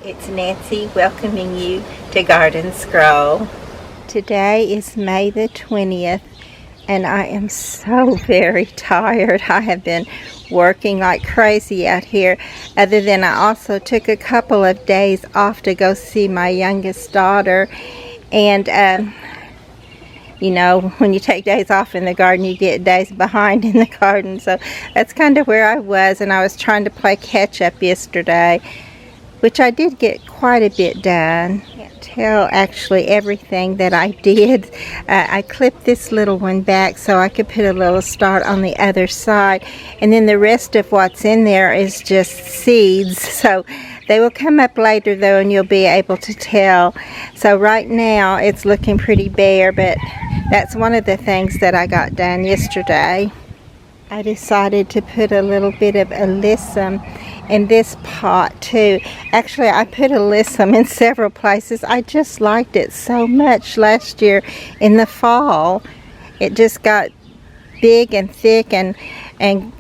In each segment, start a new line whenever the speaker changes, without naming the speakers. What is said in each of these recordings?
It's Nancy welcoming you to Garden Scroll. Today is May the 20th and I am so very tired. I have been working like crazy out here, other than I also took a couple of days off to go see my youngest daughter. And you know, when you take days off in the garden, you get days behind in the garden. So that's kind of where I was, and I was trying to play catch up yesterday, which I did get quite a bit done. I can't tell actually everything that I did. I clipped this little one back so I could put a little start on the other side, and then the rest of what's in there is just seeds. So they will come up later though, and you'll be able to tell. So right now it's looking pretty bare, but that's one of the things that I got done yesterday. I decided to put a little bit of alyssum in this pot too. Actually, I put alyssum in several places. I just liked it so much last year in the fall. It just got big and thick and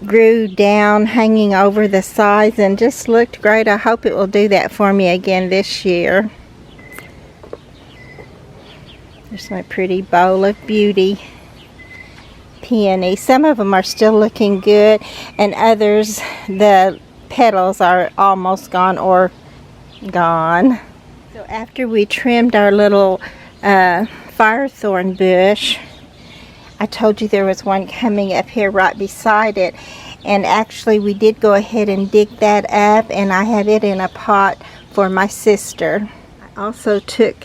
grew down, hanging over the sides, and just looked great. I hope it will do that for me again this year. There's my pretty bowl of beauty peony. Some of them are still looking good, and others, the petals are almost gone or gone. So after we trimmed our little firethorn bush, I told you there was one coming up here right beside it, and actually we did go ahead and dig that up, and I have it in a pot for my sister. I also took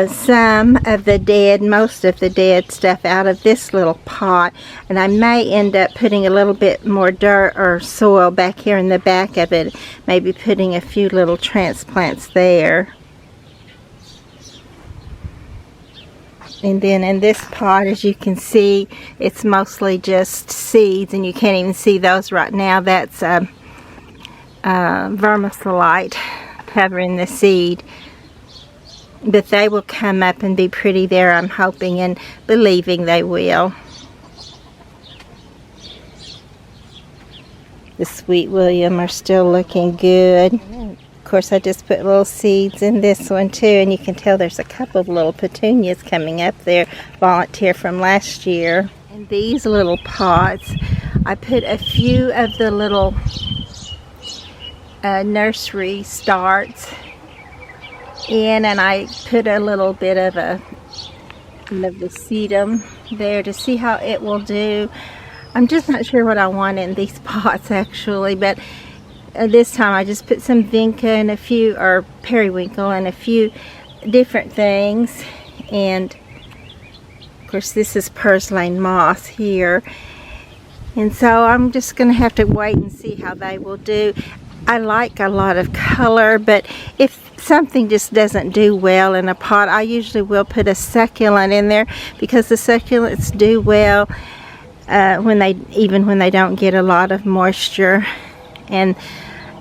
some of the dead, most of the dead stuff out of this little pot, and I may end up putting a little bit more dirt or soil back here in the back of it, maybe putting a few little transplants there. And then in this pot, as you can see, it's mostly just seeds, and you can't even see those right now. That's vermiculite covering the seed. But they will come up and be pretty there, I'm hoping and believing they will. The Sweet William are still looking good. Of course, I just put little seeds in this one too, and you can tell there's a couple of little petunias coming up there, volunteer from last year. In these little pots, I put a few of the little nursery starts in, and I put a little bit of the sedum there to see how it will do. I'm just not sure what I want in these pots actually, but this time I just put some vinca and a few, or periwinkle, and a few different things. And of course this is purslane moss here, and so I'm just gonna have to wait and see how they will do. I like a lot of color, but if something just doesn't do well in a pot, I usually will put a succulent in there, because the succulents do well even when they don't get a lot of moisture. And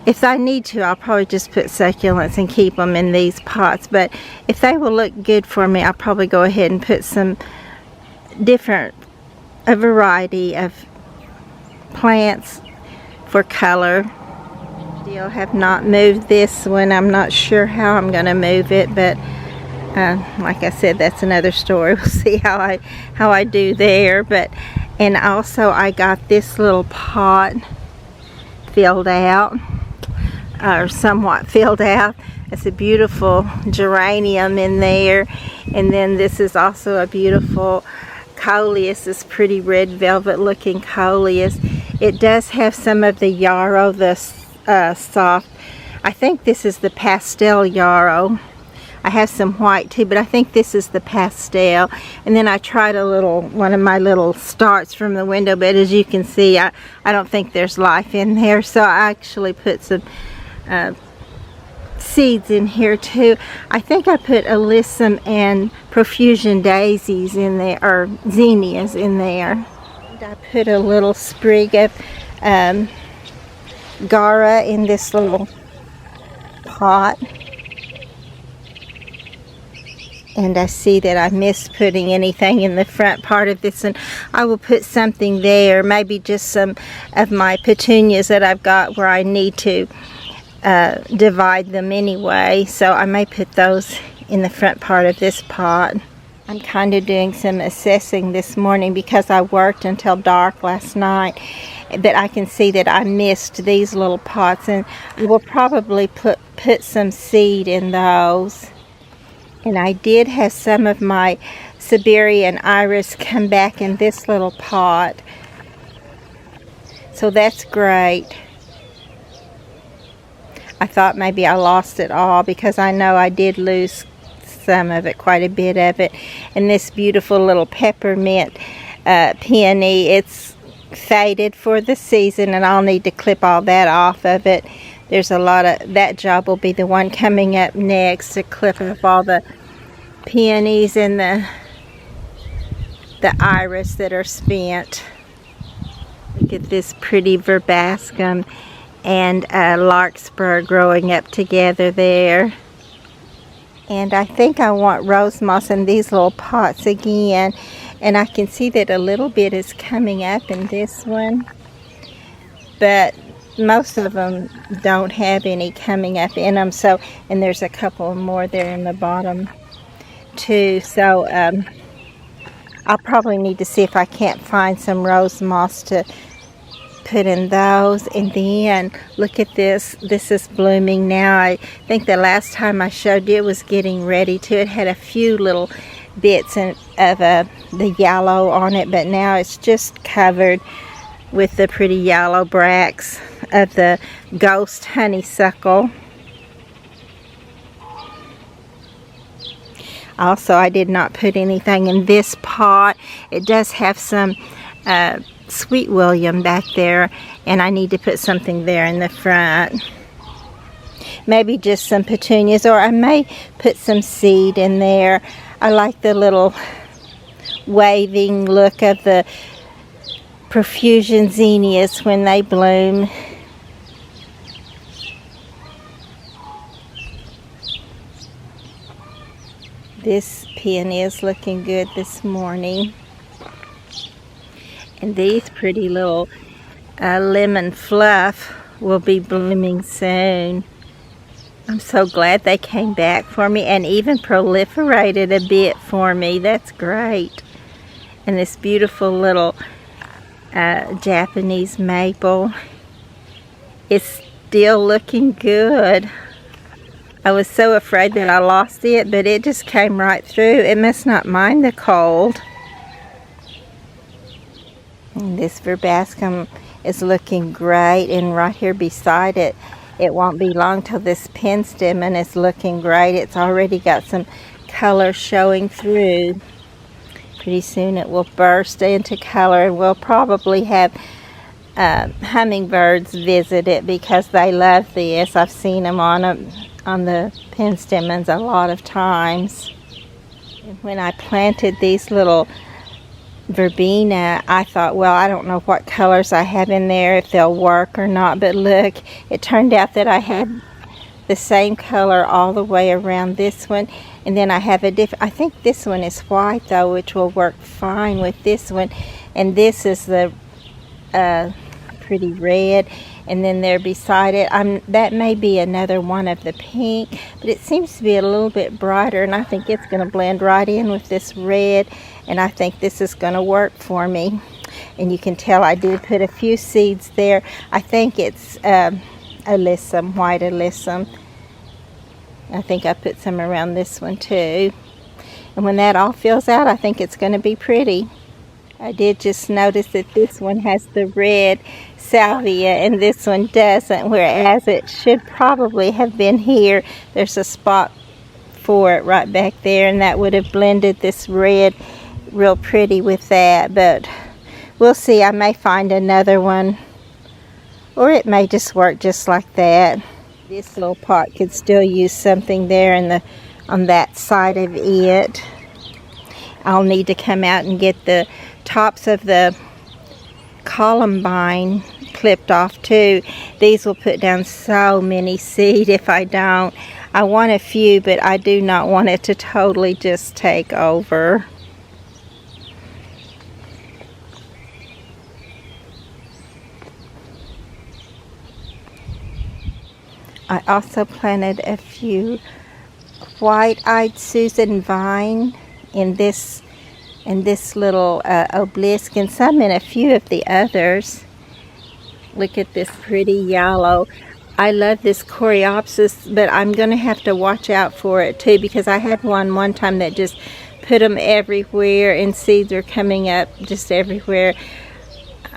if I need to, I'll probably just put succulents and keep them in these pots. But if they will look good for me, I'll probably go ahead and put a variety of plants for color. Still have not moved this one. I'm not sure how I'm going to move it, but like I said, that's another story. We'll see how I do there. And also I got this little pot filled out, or somewhat filled out. It's a beautiful geranium in there, and then this is also a beautiful coleus, this pretty red velvet looking coleus. It does have some of the yarrow, the soft, I think this is the pastel yarrow. I have some white too, but I think this is the pastel. And then I tried one of my little starts from the window, but as you can see, I don't think there's life in there, so I actually put some seeds in here too. I think I put alyssum and profusion daisies in there, or zinnias in there. And I put a little sprig of Gara in this little pot, and I see that I missed putting anything in the front part of this, and I will put something there, maybe just some of my petunias that I've got where I need to divide them anyway, so I may put those in the front part of this pot. I'm kind of doing some assessing this morning because I worked until dark last night, but I can see that I missed these little pots, and we'll probably put some seed in those. And I did have some of my Siberian iris come back in this little pot, so that's great. I thought maybe I lost it all because I know I did lose some of it, quite a bit of it. And this beautiful little peppermint peony, it's faded for the season, and I'll need to clip all that off of it. There's a lot of that job will be the one coming up next, to clip off all the peonies and the iris that are spent. Look at this pretty verbascum and larkspur growing up together there. And I think I want rose moss in these little pots again, and I can see that a little bit is coming up in this one, but most of them don't have any coming up in them. So, and there's a couple more there in the bottom too, so I'll probably need to see if I can't find some rose moss to put in those. And then look at this is blooming now. I think the last time I showed you it was getting ready to. It had a few little bits of the yellow on it, but now it's just covered with the pretty yellow bracts of the ghost honeysuckle. Also, I did not put anything in this pot. It does have some Sweet William back there, and I need to put something there in the front. Maybe just some petunias, or I may put some seed in there. I like the little waving look of the profusion zinnias when they bloom. This peony is looking good this morning. And these pretty little lemon fluff will be blooming soon. I'm so glad they came back for me and even proliferated a bit for me. That's great. And this beautiful little Japanese maple is still looking good. I was so afraid that I lost it, but it just came right through. It must not mind the cold. And this verbascum is looking great, and right here beside it, it won't be long till this penstemon is looking great. It's already got some color showing through. Pretty soon it will burst into color, and we'll probably have hummingbirds visit it because they love this. I've seen them on the penstemons a lot of times. And when I planted these little verbena, I thought, well, I don't know what colors I have in there, if they'll work or not, but look, it turned out that I had the same color all the way around this one, and then I have a different, I think this one is white though, which will work fine with this one, and this is the pretty red, and then there beside it, that may be another one of the pink, but it seems to be a little bit brighter, and I think it's going to blend right in with this red, and I think this is going to work for me. And you can tell I did put a few seeds there. I think it's alyssum, white alyssum. I think I put some around this one too. And when that all fills out, I think it's going to be pretty. I did just notice that this one has the red salvia and this one doesn't, whereas it should probably have been here. There's a spot for it right back there, and that would have blended this red real pretty with that, but we'll see. I may find another one, or it may just work just like that. This little pot could still use something there on that side of it. I'll need to come out and get the tops of the columbine clipped off too. These will put down so many seed if I don't. I want a few, but I do not want it to totally just take over. I also planted a few white-eyed Susan vine in this little obelisk, and some in a few of the others. Look at this pretty yellow. I love this coreopsis, but I'm going to have to watch out for it too, because I had one time that just put them everywhere and seeds are coming up just everywhere.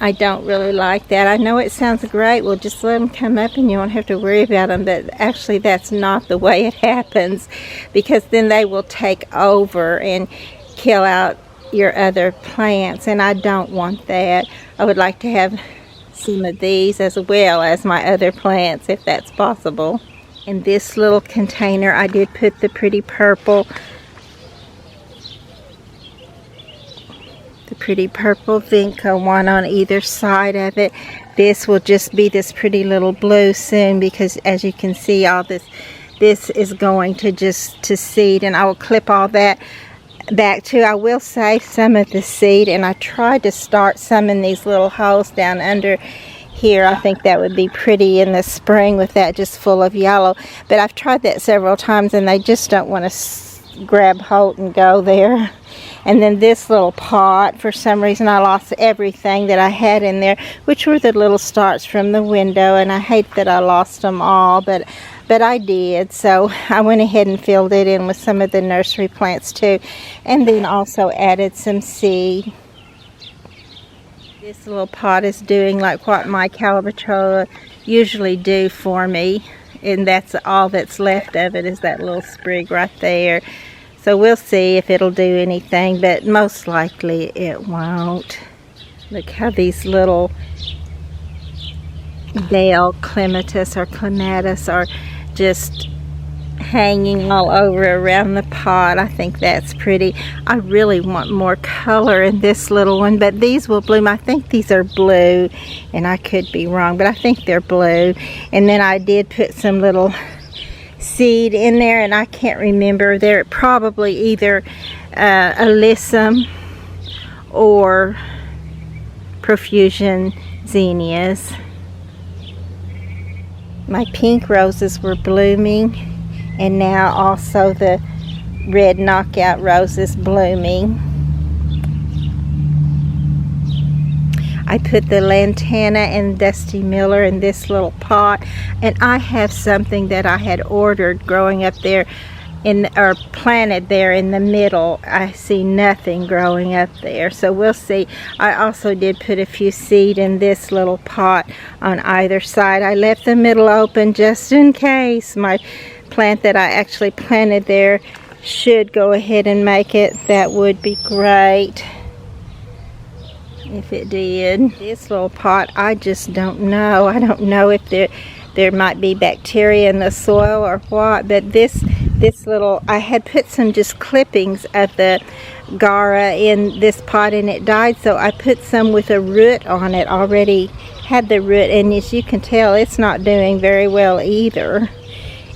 I don't really like that. I know it sounds great. Well, just let them come up and you won't have to worry about them, but actually that's not the way it happens, because then they will take over and kill out your other plants, and I don't want that. I would like to have some of these as well as my other plants, if that's possible. In this little container I did put the pretty purple Vinca, one on either side of it. This will just be this pretty little blue soon, because as you can see, all this is going to seed, and I will clip all that back too. I will save some of the seed, and I tried to start some in these little holes down under here. I think that would be pretty in the spring with that just full of yellow, but I've tried that several times and they just don't want to grab hold and go there. And then this little pot, for some reason I lost everything that I had in there, which were the little starts from the window, and I hate that I lost them all, but I did. So I went ahead and filled it in with some of the nursery plants too, and then also added some seed. This little pot is doing like what my Calabatrola usually do for me, and that's all that's left of it, is that little sprig right there. So we'll see if it'll do anything, but most likely it won't. Look how these little Dale Clematis or Clematis are just hanging all over around the pot. I think that's pretty. I really want more color in this little one, but these will bloom. I think these are blue, and I could be wrong, but I think they're blue. And then I did put some little seed in there, and I can't remember. They're probably either alyssum or profusion zinnias. My pink roses were blooming, and now also the red knockout rose is blooming. I put the lantana and Dusty Miller in this little pot, and I have something that I had ordered growing up there or planted there in the middle. I see nothing growing up there, so we'll see. I also did put a few seed in this little pot on either side. I left the middle open just in case my plant that I actually planted there should go ahead and make it. That would be great if it did. This little pot, I just don't know. I don't know if there might be bacteria in the soil or what, but this little, I had put some just clippings of the Gara in this pot and it died, so I put some with a root on it. Already had the root, and as you can tell, it's not doing very well either.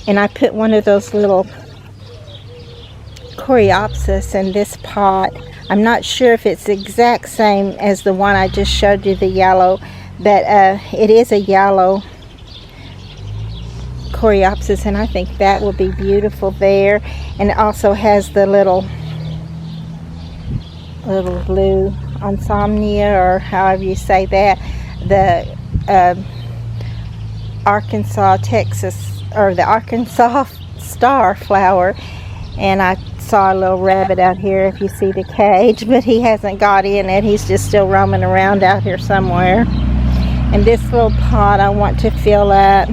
And I put one of those little coreopsis in this pot. I'm not sure if it's the exact same as the one I just showed you, the yellow, but it is a yellow coreopsis, and I think that will be beautiful there. And it also has the little blue insomnia, or however you say that, the Arkansas, Texas, or the Arkansas star flower. And I saw a little rabbit out here, if you see the cage, but he hasn't got in it. He's just still roaming around out here somewhere. And this little pot I want to fill up.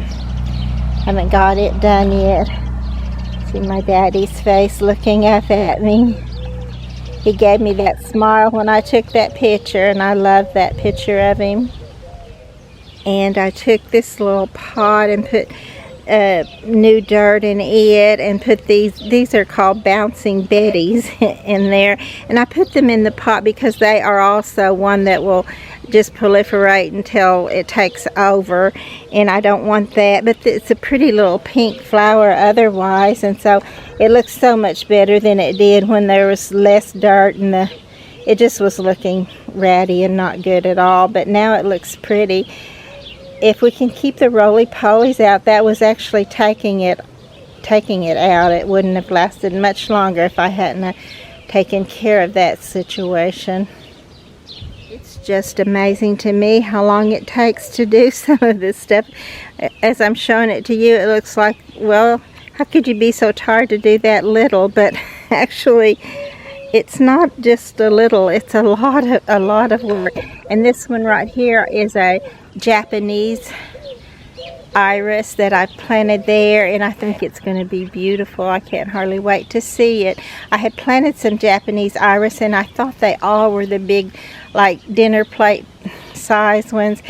Haven't got it done yet. See my daddy's face looking up at me. He gave me that smile when I took that picture, and I love that picture of him. And I took this little pot and put new dirt in it, and put these are called bouncing betties in there, and I put them in the pot because they are also one that will just proliferate until it takes over, and I don't want that. But it's a pretty little pink flower otherwise, and so it looks so much better than it did when there was less dirt, and it just was looking ratty and not good at all. But now it looks pretty. if we can keep the roly-polies out, that was actually taking it out. It wouldn't have lasted much longer if I hadn't taken care of that situation. It's just amazing to me how long it takes to do some of this stuff. As I'm showing it to you, it looks like, well, how could you be so tired to do that little? But actually, it's not just a little, it's a lot of work. And this one right here is a Japanese iris that I planted there, and I think it's going to be beautiful. I can't hardly wait to see it. I had planted some Japanese iris, and I thought they all were the big, like, dinner plate size ones,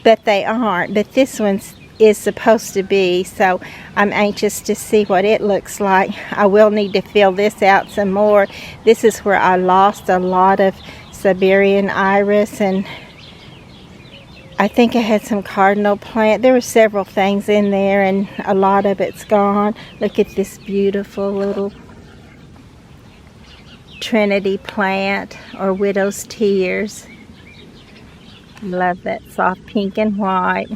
but they aren't. But this one is supposed to be, so I'm anxious to see what it looks like. I will need to fill this out some more. This is where I lost a lot of Siberian iris, and I think I had some cardinal plant. There were several things in there, and a lot of it's gone. Look at this beautiful little Trinity plant, or widow's tears. Love that soft pink and white.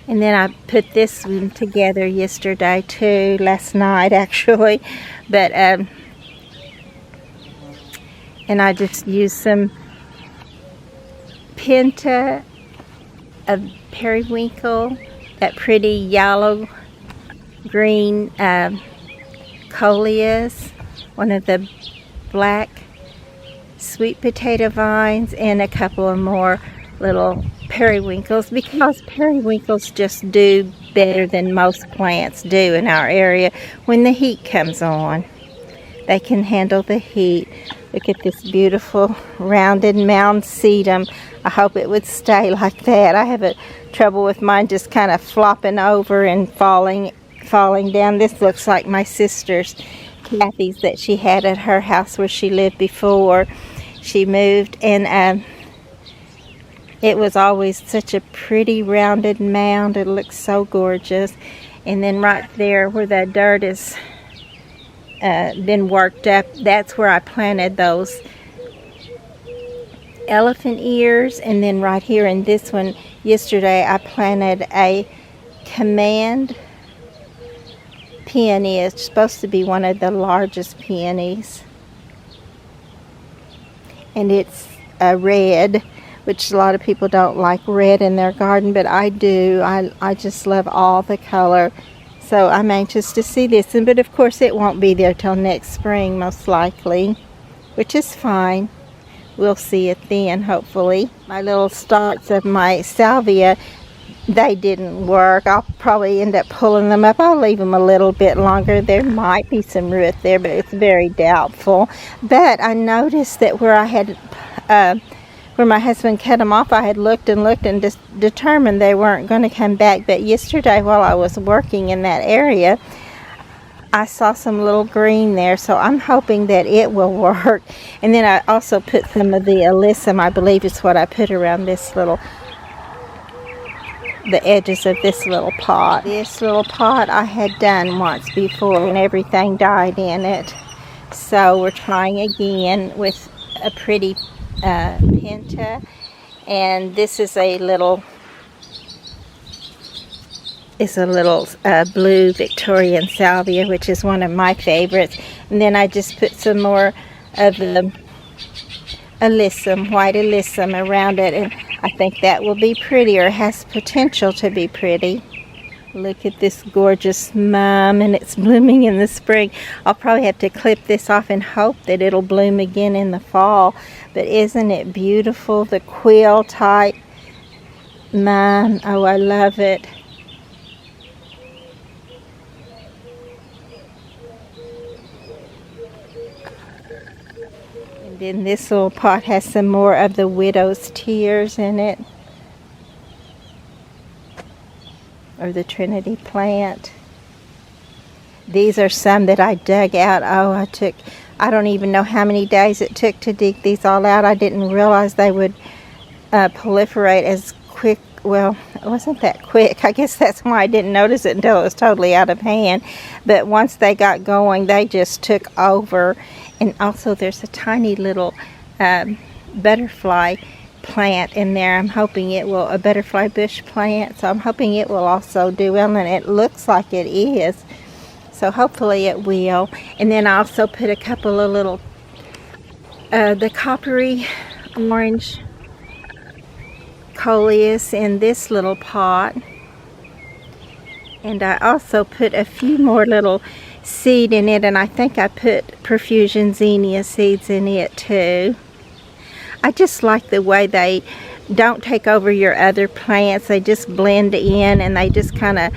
And then I put this one together yesterday too, last night actually. But and I just used some Penta of periwinkle, that pretty yellow green coleus, one of the black sweet potato vines, and a couple of more little periwinkles, because periwinkles just do better than most plants do in our area when the heat comes on. They can handle the heat. Look at this beautiful rounded mound sedum. I hope it would stay like that. I have a trouble with mine just kind of flopping over and falling down. This looks like my sister's, Kathy's, that she had at her house where she lived before she moved, and it was always such a pretty rounded mound. It looks so gorgeous. And then right there where the dirt is been worked up, that's where I planted those elephant ears. And then right here in this one yesterday, I planted a command peony. It's supposed to be one of the largest peonies, and it's a red, which a lot of people don't like red in their garden, but I do. I just love all the color. So I'm anxious to see this. But of course it won't be there till next spring, most likely, which is fine. We'll see it then, hopefully. My little stalks of my salvia, they didn't work. I'll probably end up pulling them up. I'll leave them a little bit longer. There might be some root there, but it's very doubtful. But I noticed that where I had where my husband cut them off, I had looked and just determined they weren't going to come back. But yesterday, while I was working in that area, I saw some little green there, so I'm hoping that it will work. And then I also put some of the alyssum, I believe is what I put around this little, the edges of this little pot. This little pot I had done once before and everything died in it. So we're trying again with a pretty Penta, and this is a little blue Victorian salvia, which is one of my favorites. And then I just put some more of the alyssum, white alyssum around it, and I think that will be pretty, or has potential to be pretty. Look at this gorgeous mum, and it's blooming in the spring. I'll probably have to clip this off and hope that it'll bloom again in the fall. But isn't it beautiful? The quill type mum. Oh, I love it. And then this little pot has some more of the widow's tears in it, or the Trinity plant. These are some that I dug out. Oh, I don't even know how many days it took to dig these all out. I didn't realize they would proliferate as quick. Well, it wasn't that quick. I guess that's why I didn't notice it until it was totally out of hand. But once they got going, they just took over. And also there's a tiny little butterfly plant in there. I'm hoping it will, a butterfly bush plant, so I'm hoping it will also do well, and it looks like it is. So hopefully it will. And then I also put a couple of little, the coppery orange coleus in this little pot. And I also put a few more little seed in it, and I think I put profusion zinnia seeds in it too. I just like the way they don't take over your other plants. They just blend in, and they just kind of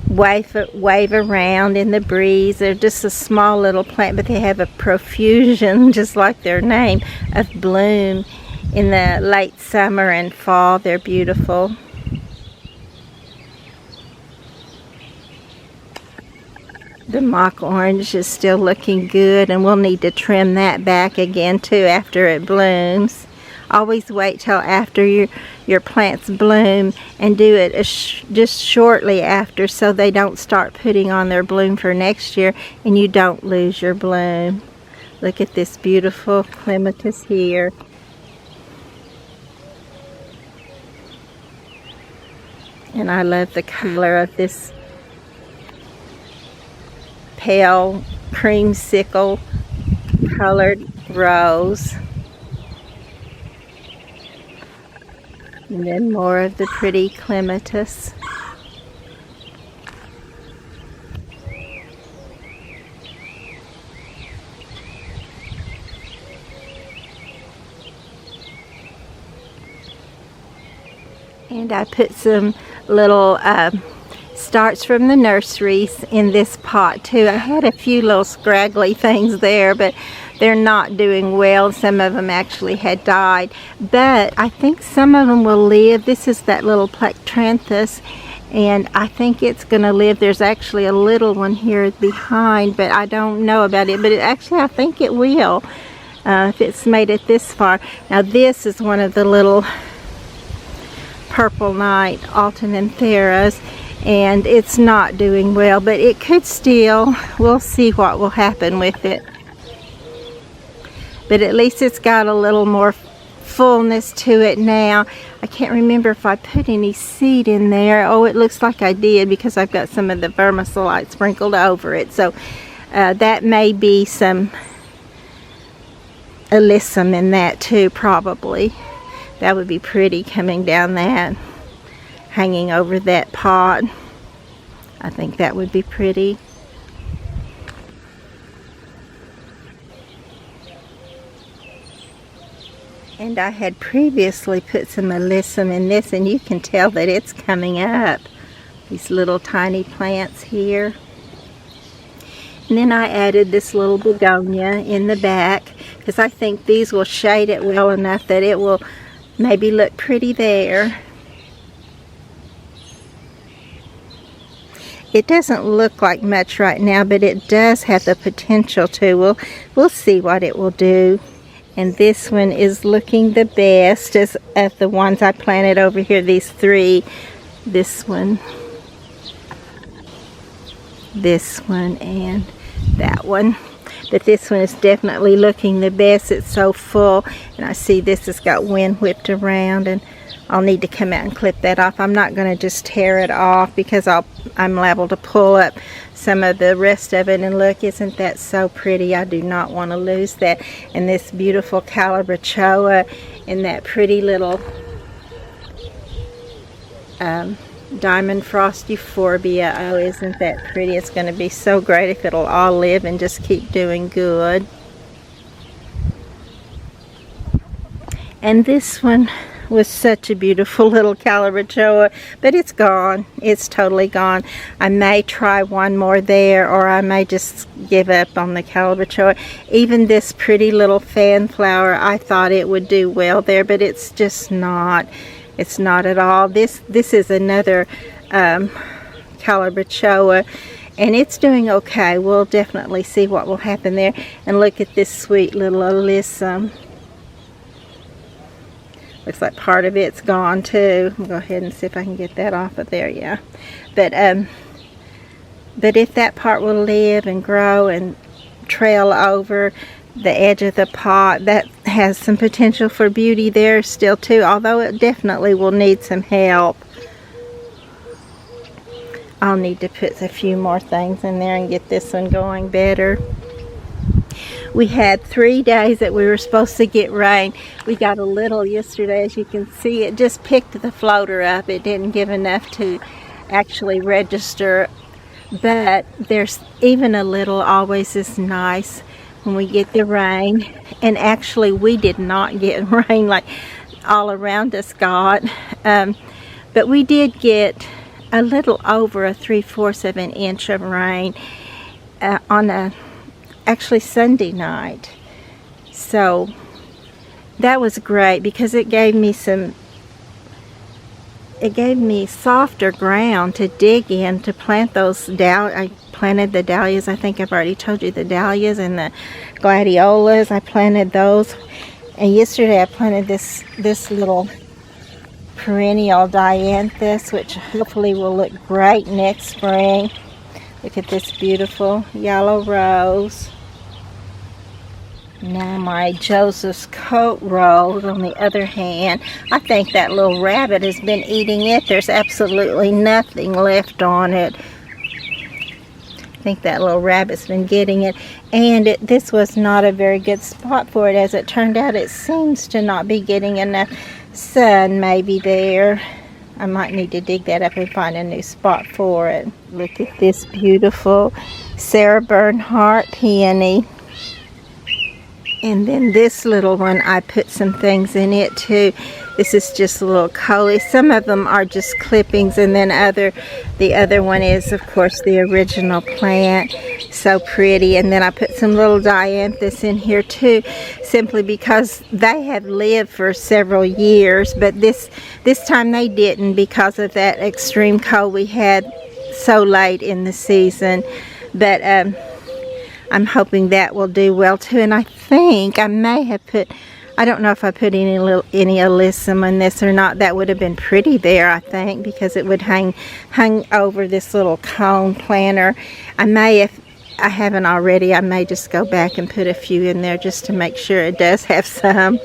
wave around in the breeze. They're just a small little plant, but they have a profusion, just like their name, of bloom in the late summer and fall. They're beautiful. The mock orange is still looking good, and we'll need to trim that back again too after it blooms. Always wait till after your plants bloom and do it just shortly after, so they don't start putting on their bloom for next year and you don't lose your bloom. Look at this beautiful clematis here. And I love the color of this pale creamsicle colored rose. And then more of the pretty clematis. And I put some little starts from the nurseries in this pot too. I had a few little scraggly things there, but they're not doing well. Some of them actually had died, but I think some of them will live. This is that little Dianthus, and I think it's going to live. There's actually a little one here behind, but I don't know about it. But actually, I think it will if it's made it this far. Now, this is one of the little purple night Alternantheras, and it's not doing well, but it could still. We'll see what will happen with it. But at least it's got a little more fullness to it now. I can't remember if I put any seed in there. Oh, it looks like I did, because I've got some of the vermiculite sprinkled over it. So that may be some alyssum in that too, probably. That would be pretty coming down that, hanging over that pot. I think that would be pretty. And I had previously put some alyssum in this, and you can tell that it's coming up. These little tiny plants here. And then I added this little begonia in the back, because I think these will shade it well enough that it will maybe look pretty there. It doesn't look like much right now, but it does have the potential to. We'll see what it will do. And this one is looking the best as of the ones I planted over here, these three. This one, and that one. But this one is definitely looking the best. It's so full. And I see this has got wind whipped around, and I'll need to come out and clip that off. I'm not going to just tear it off, because I'm liable to pull up some of the rest of it. And look, isn't that so pretty? I do not want to lose that. And this beautiful calabachoa and that pretty little diamond frost euphorbia. Oh, isn't that pretty? It's going to be so great if it'll all live and just keep doing good. And this one was such a beautiful little calabachoa, but it's gone. It's totally gone. I may try one more there, or I may just give up on the calabachoa. Even this pretty little fan flower, I thought it would do well there, but it's just not. It's not at all. This is another calabachoa, and it's doing okay. We'll definitely see what will happen there. And look at this sweet little alyssum. Looks like part of it's gone too. I'll go ahead and see if I can get that off of there. Yeah, but if that part will live and grow and trail over the edge of the pot, that has some potential for beauty there still too, although it definitely will need some help. I'll need to put a few more things in there and get this one going better. We had 3 days that we were supposed to get rain. We got a little yesterday, as you can see. It just picked the floater up. It didn't give enough to actually register, but there's even a little always is nice when we get the rain. And actually we did not get rain like all around us got, but we did get a little over a 3/4 of an inch of rain on actually Sunday night. So that was great because it gave me softer ground to dig in to plant those I planted the dahlias. I think I've already told you the dahlias and the gladiolas. I planted those, and yesterday I planted this little perennial Dianthus, which hopefully will look great next spring. Look at this beautiful yellow rose. Now my Joseph's coat rose, on the other hand, I think that little rabbit has been eating it. There's absolutely nothing left on it. I think that little rabbit's been getting it, and this was not a very good spot for it. As it turned out, it seems to not be getting enough sun maybe there. I might need to dig that up and find a new spot for it. Look at this beautiful Sarah Bernhardt peony. And then this little one, I put some things in it too. This is just a little collie. Some of them are just clippings, and then the other one is, of course, the original plant. So pretty. And then I put some little Dianthus in here too, simply because they have lived for several years, but this time they didn't because of that extreme cold we had so late in the season. But I'm hoping that will do well too. And I think I may have put, I don't know if I put any alyssum in this or not. That would have been pretty there, I think, because it would hang over this little cone planter. I may, if I haven't already, I may just go back and put a few in there just to make sure it does have some.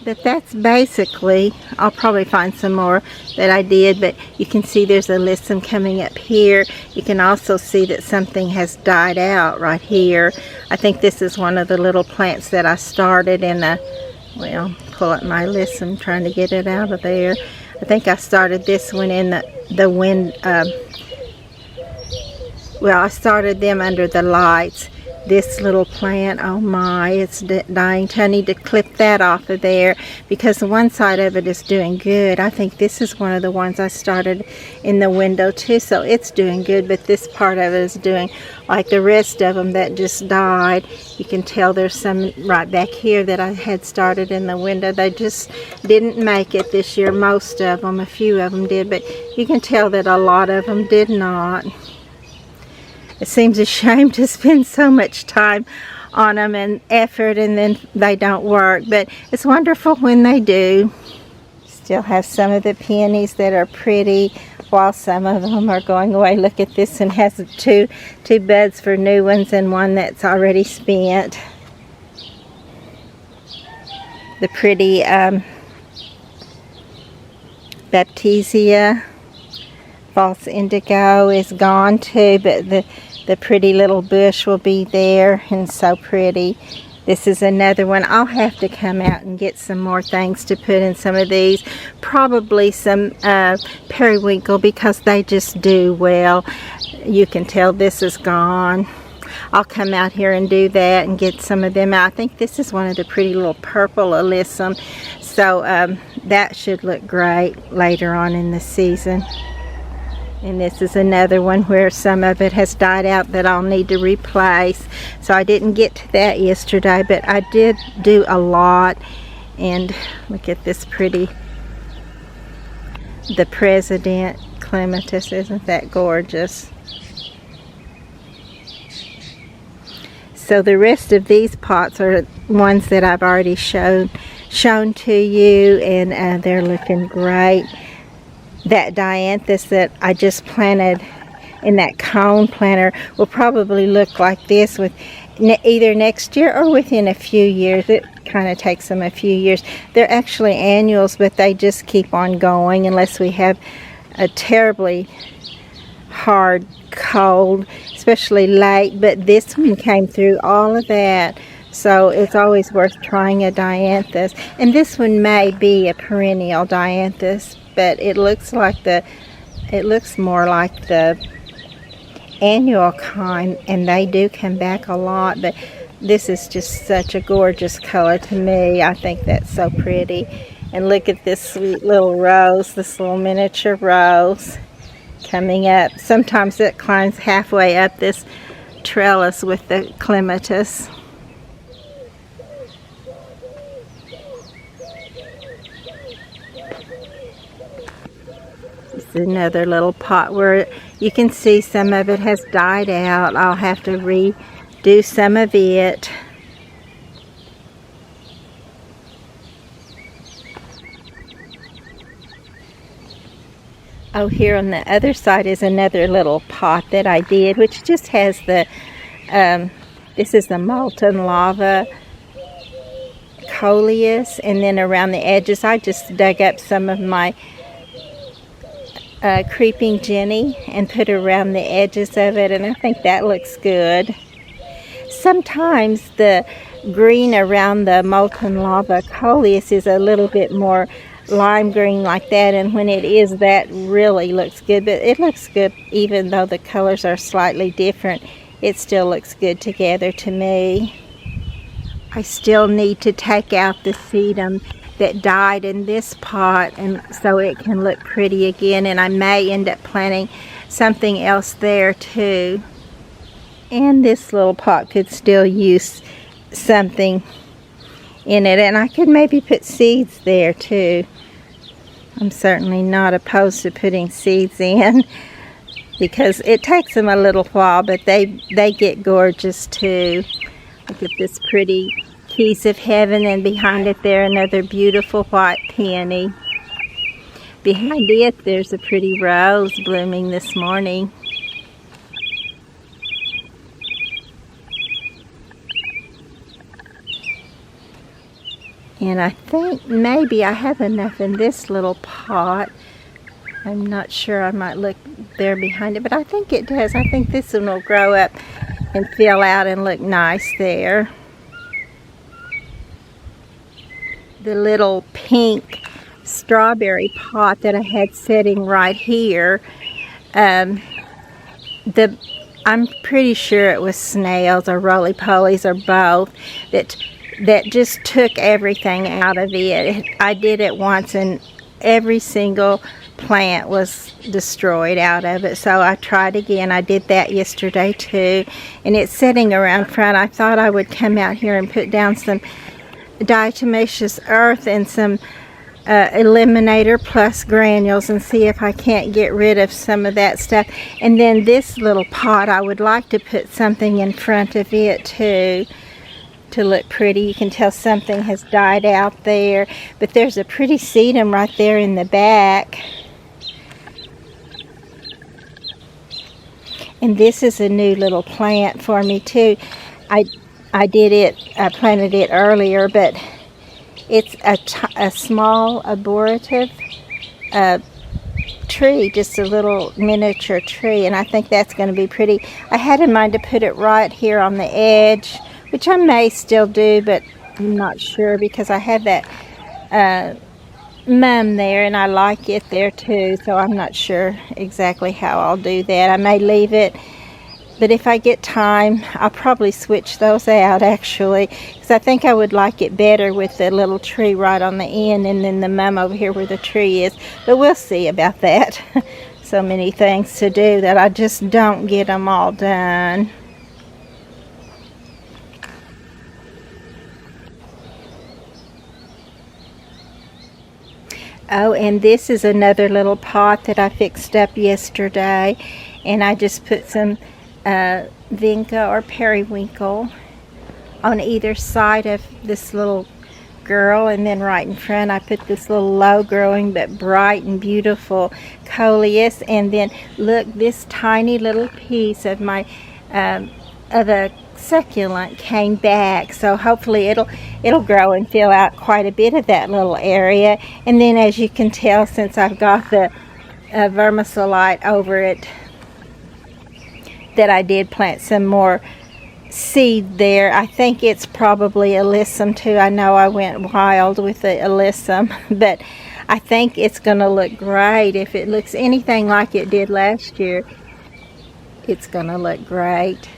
But that's basically, I'll probably find some more that I did, but you can see there's alyssum coming up here. You can also see that something has died out right here. I think this is one of the little plants that I started in well, pull up my alyssum, trying to get it out of there. I think I started this one in the wind, well, I started them under the lights. This little plant, oh my, it's dying. I need to clip that off of there because the one side of it is doing good. I think this is one of the ones I started in the window too, so it's doing good, but this part of it is doing like the rest of them that just died. You can tell there's some right back here that I had started in the window. They just didn't make it this year. Most of them, a few of them did, but you can tell that a lot of them did not. It seems a shame to spend so much time on them and effort and then they don't work, but it's wonderful when they do. Still have some of the peonies that are pretty while some of them are going away. Look at this one, has two buds for new ones and one that's already spent. The pretty Baptisia false indigo is gone too, but the pretty little bush will be there, and so pretty. This is another one. I'll have to come out and get some more things to put in some of these. Probably some periwinkle because they just do well. You can tell this is gone. I'll come out here and do that and get some of them out. I think this is one of the pretty little purple alyssum. So that should look great later on in the season. And this is another one where some of it has died out that I'll need to replace. So I didn't get to that yesterday, but I did do a lot. And look at this pretty, the President Clematis. Isn't that gorgeous? So the rest of these pots are ones that I've already shown to you, and they're looking great. That Dianthus that I just planted in that cone planter will probably look like this with either next year or within a few years. It kind of takes them a few years. They're actually annuals, but they just keep on going unless we have a terribly hard cold, especially late. But this one came through all of that, so it's always worth trying a Dianthus. And this one may be a perennial Dianthus, but it looks more like the annual kind, and they do come back a lot. But this is just such a gorgeous color to me. I think that's so pretty. And look at this sweet little rose, this little miniature rose coming up. Sometimes it climbs halfway up this trellis with the Clematis. Another little pot where you can see some of it has died out. I'll have to redo some of it. Oh, here on the other side is another little pot that I did, which just has the this is the molten lava coleus, and then around the edges I just dug up some of my creeping Jenny and put around the edges of it, and I think that looks good. Sometimes the green around the molten lava coleus is a little bit more lime green like that, and when it is, that really looks good. But it looks good even though the colors are slightly different. It still looks good together to me. I still need to take out the sedum that died in this pot, and so it can look pretty again, and I may end up planting something else there too. And this little pot could still use something in it, and I could maybe put seeds there too. I'm certainly not opposed to putting seeds in because it takes them a little while, but they get gorgeous too. Look at this pretty piece of heaven, and behind it there another beautiful white peony. Behind it there's a pretty rose blooming this morning. And I think maybe I have enough in this little pot. I'm not sure. I might look there behind it, but I think it does. I think this one will grow up and fill out and look nice there. The little pink strawberry pot that I had sitting right here, I'm pretty sure it was snails or roly-polies or both that just took everything out of it. I did it once and every single plant was destroyed out of it, so I tried again. I did that yesterday too, and it's sitting around front. I thought I would come out here and put down some diatomaceous earth and some Eliminator Plus granules and see if I can't get rid of some of that stuff. And then this little pot, I would like to put something in front of it too to look pretty. You can tell something has died out there, but there's a pretty sedum right there in the back. And this is a new little plant for me too. I planted it earlier, but it's a small arboretive tree, just a little miniature tree, and I think that's going to be pretty. I had in mind to put it right here on the edge, which I may still do, but I'm not sure because I have that mum there and I like it there too, so I'm not sure exactly how I'll do that. I may leave it, but if I get time, I'll probably switch those out actually, because I think I would like it better with the little tree right on the end and then the mum over here where the tree is. But we'll see about that. So many things to do that I just don't get them all done. Oh, and this is another little pot that I fixed up yesterday, and I just put some vinca or periwinkle on either side of this little girl, and then right in front I put this little low growing but bright and beautiful coleus. And then look, this tiny little piece of my of a succulent came back, so hopefully it'll grow and fill out quite a bit of that little area. And then, as you can tell, since I've got the vermiculite over it, that I did plant some more seed there. I think it's probably alyssum too. I know I went wild with the alyssum, but I think it's going to look great. If it looks anything like it did last year, it's going to look great.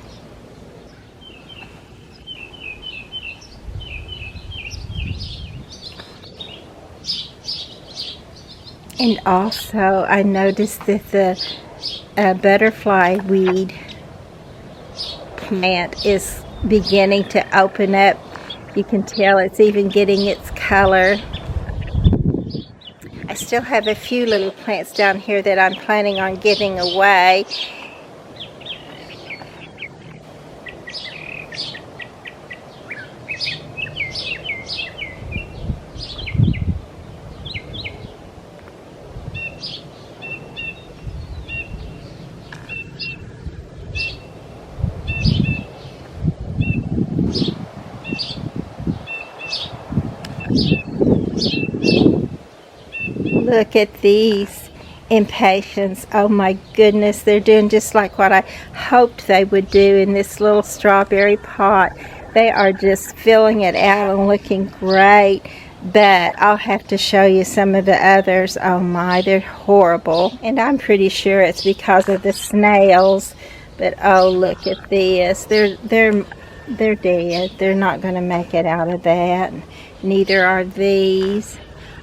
And also, I noticed that the butterfly weed plant is beginning to open up. You can tell it's even getting its color. I still have a few little plants down here that I'm planning on giving away. Look at these impatiens. Oh my goodness, they're doing just like what I hoped they would do in this little strawberry pot. They are just filling it out and looking great, but I'll have to show you some of the others. Oh my, they're horrible, and I'm pretty sure it's because of the snails. But oh, look at this. They're dead. They're not going to make it out of that. Neither are these.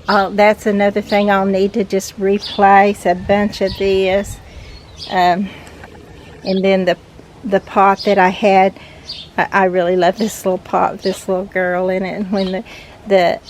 Oh, that's another thing I'll need to just replace a bunch of this. And then the pot that I had, I really love this little pot with this little girl in it. And when the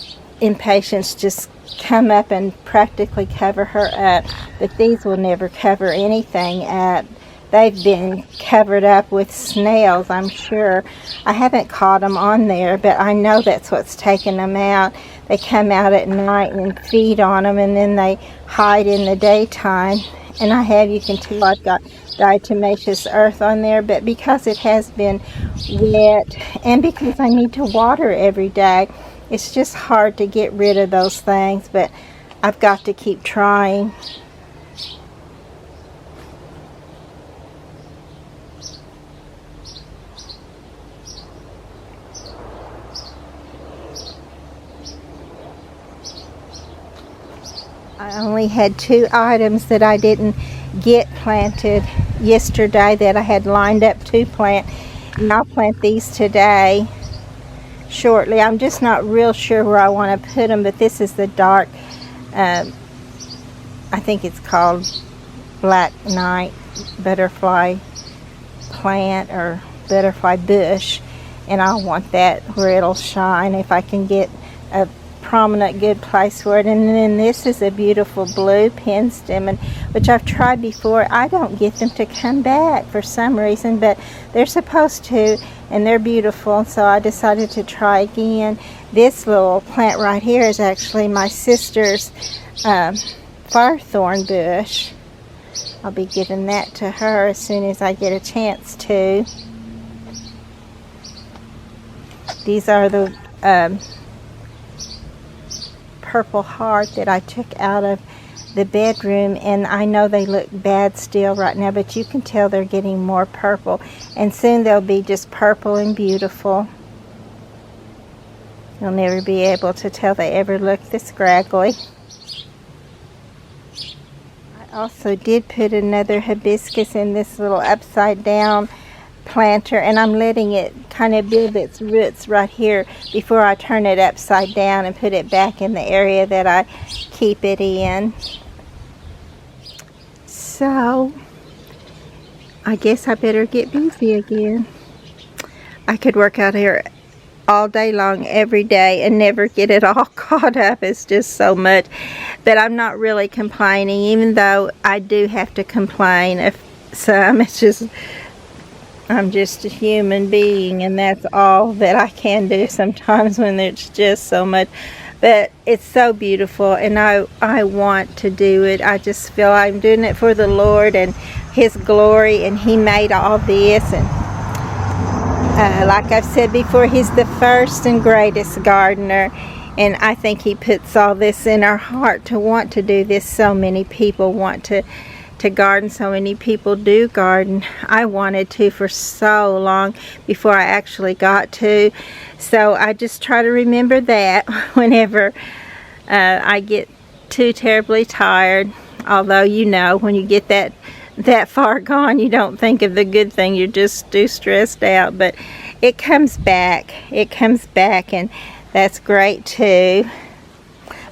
impatiens just come up and practically cover her up, but these will never cover anything up. They've been covered up with snails, I'm sure. I haven't caught them on there, but I know that's what's taking them out. They come out at night and feed on them, and then they hide in the daytime. And you can tell I've got diatomaceous earth on there, but because it has been wet and because I need to water every day, it's just hard to get rid of those things, but I've got to keep trying. I only had 2 items that I didn't get planted yesterday that I had lined up to plant, and I'll plant these today shortly. I'm just not real sure where I want to put them, but this is the dark, I think it's called Black Knight butterfly plant or butterfly bush, and I want that where it'll shine if I can get a prominent good place for it. And then this is a beautiful blue pin stem, which I've tried before. I don't get them to come back for some reason, but they're supposed to, and they're beautiful, so I decided to try again. This little plant right here is actually my sister's firethorn bush. I'll be giving that to her as soon as I get a chance to. These are the purple heart that I took out of the bedroom, and I know they look bad still right now, but you can tell they're getting more purple, and soon they'll be just purple and beautiful. You'll never be able to tell they ever look this scraggly. I also did put another hibiscus in this little upside down planter, and I'm letting it kind of build its roots right here before I turn it upside down and put it back in the area that I keep it in. So I guess I better get busy again. I could work out here all day long every day and never get it all caught up. It's just so much, but I'm not really complaining, even though I do have to complain if some. It's just, I'm just a human being, and that's all that I can do sometimes when there's just so much. But it's so beautiful, and I want to do it. I just feel I'm doing it for the Lord and His glory, and He made all this, and Like I've said before, he's the first and greatest gardener, and I think he puts all this in our heart to want to do this. So many people want to garden. So many people do garden. I wanted to for so long before I actually got to. So I just try to remember that whenever I get too terribly tired. Although, you know, when you get that far gone, you don't think of the good thing. You're just too stressed out. But it comes back. It comes back, and that's great too.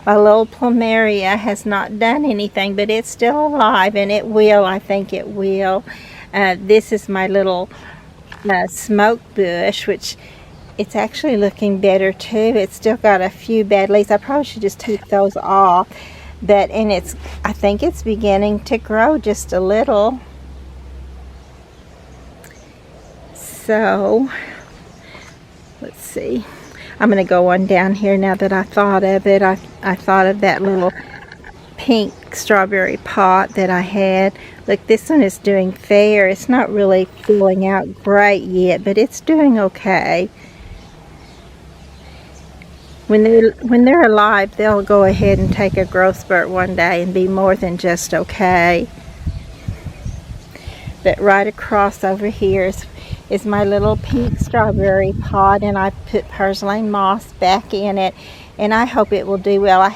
My little plumeria has not done anything, but it's still alive, and it will. I think it will. This is my little smoke bush, which it's actually looking better too. It's still got a few bad leaves. I probably should just take those off. But I think it's beginning to grow just a little. So let's see. I'm going to go on down here now that I thought of it. I thought of that little pink strawberry pot that I had. Look, this one is doing fair. It's not really filling out great yet, but it's doing okay. When they're alive, they'll go ahead and take a growth spurt one day and be more than just okay. But right across over here is my little pink strawberry pot, and I put purslane moss back in it, and I hope it will do well. I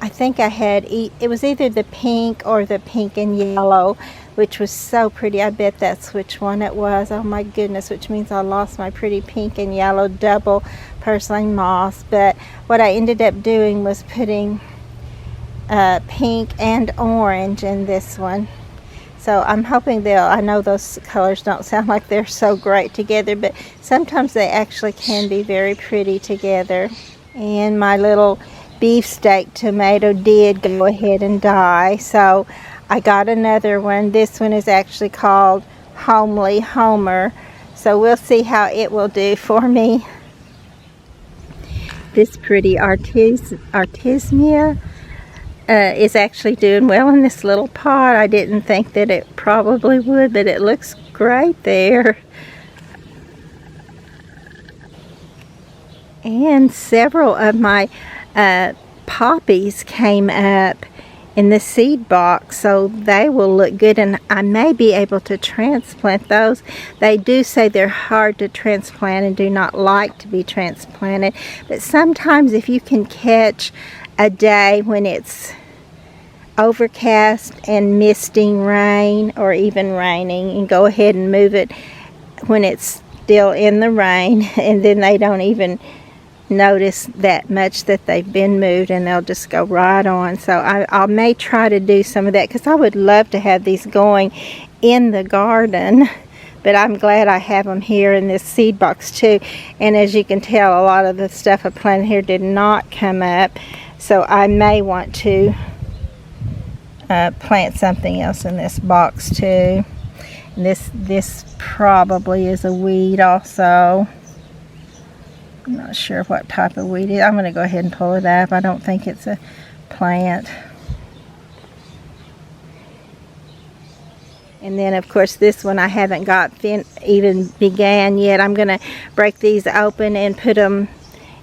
think I had it was either the pink or the pink and yellow, which was so pretty. I bet that's which one it was. Oh my goodness, which means I lost my pretty pink and yellow double purslane moss. But what I ended up doing was putting pink and orange in this one. So I'm hoping I know those colors don't sound like they're so great together, but sometimes they actually can be very pretty together. And my little beefsteak tomato did go ahead and die, so I got another one. This one is actually called Homely Homer, so we'll see how it will do for me. This pretty artemisia is actually doing well in this little pot. I didn't think that it probably would, but it looks great there. And several of my poppies came up in the seed box, so they will look good, and I may be able to transplant those. They do say they're hard to transplant and do not like to be transplanted, but sometimes if you can catch a day when it's overcast and misting rain or even raining, and go ahead and move it when it's still in the rain, and then they don't even notice that much that they've been moved, and they'll just go right on. So I may try to do some of that, because I would love to have these going in the garden, but I'm glad I have them here in this seed box too. And as you can tell, a lot of the stuff I planted here did not come up, so I may want to plant something else in this box too. And this probably is a weed also. I'm not sure what type of weed it is. I'm going to go ahead and pull it up. I don't think it's a plant. And then of course this one I haven't got even began yet. I'm going to break these open and put them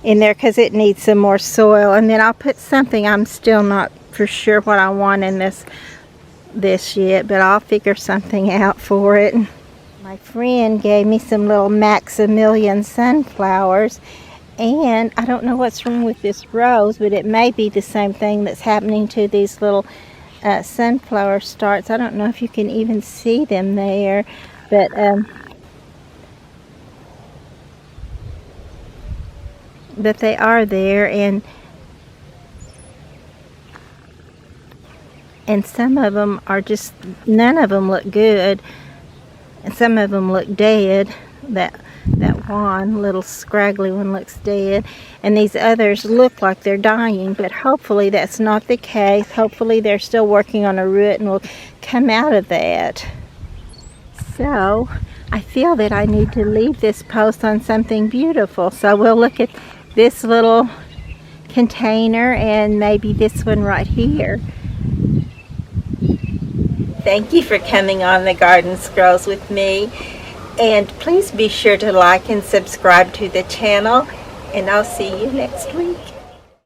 in there because it needs some more soil. And then I'll put something, I'm still not for sure what I want in this yet, but I'll figure something out for it. My friend gave me some little Maximilian sunflowers, and I don't know what's wrong with this rose, but it may be the same thing that's happening to these little sunflower starts. I don't know if you can even see them there, but they are there, and some of them are just, none of them look good. And some of them look dead. That one little scraggly one looks dead, and these others look like they're dying, but hopefully that's not the case. Hopefully they're still working on a root and will come out of that. So I feel that I need to leave this post on something beautiful, so we'll look at this little container and maybe this one right here. Thank you for coming on the Garden Scrolls with me. And please be sure to like and subscribe to the channel, and I'll see you next week.